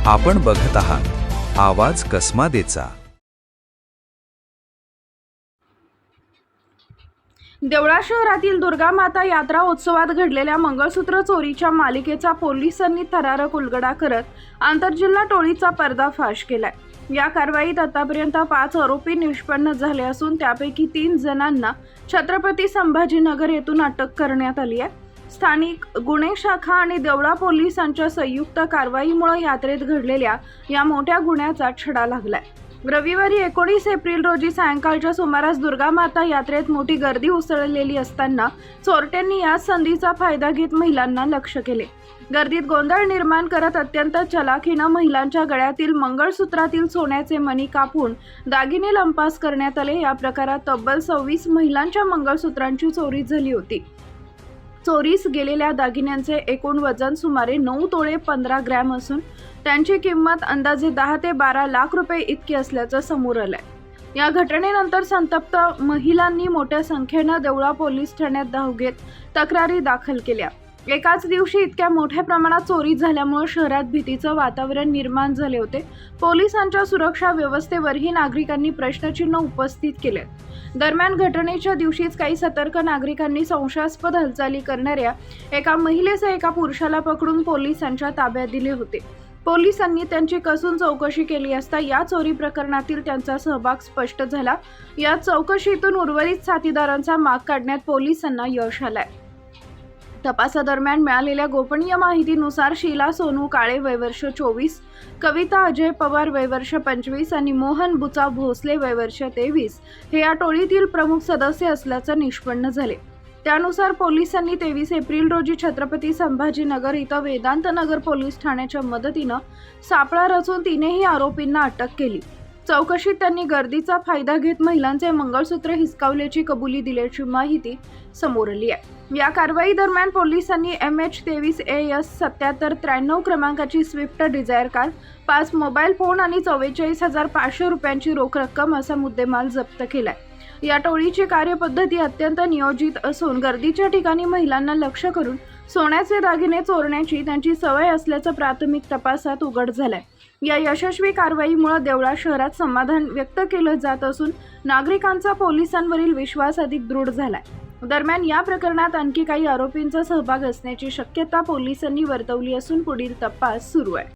आपण बघत आहात आवाज कसमादेचा। देवळा शहरातील दुर्गा माता यात्रा उत्सवात घडलेल्या मंगळसूत्र चोरीच्या मालिकेचा पोलिसांनी थरारक उलगडा करत आंतरजिल्हा टोळीचा पर्दाफाश केलाय। या कारवाईत आतापर्यंत 5 आरोपी निष्पन्न झाले असून त्यापैकी 3 जणांना छत्रपती संभाजीनगर येथून अटक करण्यात आली आहे। स्थानिक गुन्हे शाखा आणि देवळा पोलिसांच्या संयुक्त कारवाईमुळे यात्रेत घडलेल्या या मोठ्या गुन्ह्याचा छडा लागलाय। रविवारी 19 एप्रिल रोजी सायंकाळच्या सुमारास दुर्गा माता यात्रेत मोठी गर्दी उसळलेली असताना चोरट्यांनी या संधीचा फायदा घेत महिलांना लक्ष्य केले। गर्दीत गोंधळ निर्माण करत अत्यंत चलाखीने महिलांच्या गळ्यातील मंगळसूत्रातील सोन्याचे मणी कापून दागिने लंपास करण्यात आले। या प्रकारात तब्बल 26 महिलांच्या मंगळसूत्रांची चोरी झाली होती। चोरीस गेलेल्या दागिन्यांचे एकूण वजन सुमारे 9 तोळे 15 ग्रॅम असून त्यांची किंमत अंदाजे 10 ते 12 लाख रुपये इतकी असल्याचं समोर आलंय। या घटनेनंतर संतप्त महिलांनी मोठ्या संख्येने देवळा पोलीस ठाण्यात धाव घेत तक्रारी दाखल केल्या। एकाच दिवशी इतक्या मोठ्या प्रमाणात चोरी झाल्यामुळे शहरात भीतीचं वातावरण निर्माण झाले होते। पोलिसांच्या सुरक्षा व्यवस्थेवरही नागरिकांनी प्रश्नचिन्ह उपस्थित केले। दरम्यान घटनेच्या दिवशीच काही सतर्क नागरिकांनी संशयास्पद हालचाली करणाऱ्या एका महिलेसह एका पुरुषाला पकडून पोलिसांच्या ताब्यात दिले होते। पोलिसांनी त्यांची कसून चौकशी केली असता या चोरी प्रकरणातील त्यांचा सहभाग स्पष्ट झाला। या चौकशीतून उर्वरित साथीदारांचा माग काढण्यात पोलिसांना यश आलंय। तपासादरम्यान मिळालेल्या गोपनीय माहितीनुसार शीला सोनू काळे वय वर्ष 24, कविता अजय पवार वय वर्ष 25 आणि मोहन बुचा भोसले वय वर्ष 23 हे या टोळीतील प्रमुख सदस्य असल्याचं निष्पन्न झाले। त्यानुसार पोलिसांनी 23 एप्रिल रोजी छत्रपती संभाजीनगर इथं वेदांत नगर पोलीस ठाण्याच्या मदतीनं सापळा रचून तीनही आरोपींना अटक केली। चौकशीत त्यांनी गर्दीचा फायदा घेत महिलांचे मंगळसूत्र हिसकावल्याची कबुली दिल्याची माहिती समोर आली आहे। या कारवाई दरम्यान पोलिसांनी MH23 AS 7793 क्रमांकाची Swift Dzire car, 5 mobile phone आणि 44,500 रुपयांची रोख रक्कम असा मुद्देमाल जप्त केलाय। या टोळीची कार्यपद्धती अत्यंत नियोजित असून गर्दीच्या ठिकाणी महिलांना लक्ष्य करून सोन्याचे दागिने चोरण्याची त्यांची सवय असल्याचं प्राथमिक तपासात उघड झालंय। या यशस्वी कारवाईमुळे देवळा शहरात समाधान व्यक्त केलं जात असून नागरिकांचा पोलिसांवरील विश्वास अधिक दृढ झालाय। दरम्यान या प्रकरणात आणखी काही आरोपींचा सहभाग असण्याची शक्यता पोलिसांनी वर्तवली असून पुढील तपास सुरू आहे।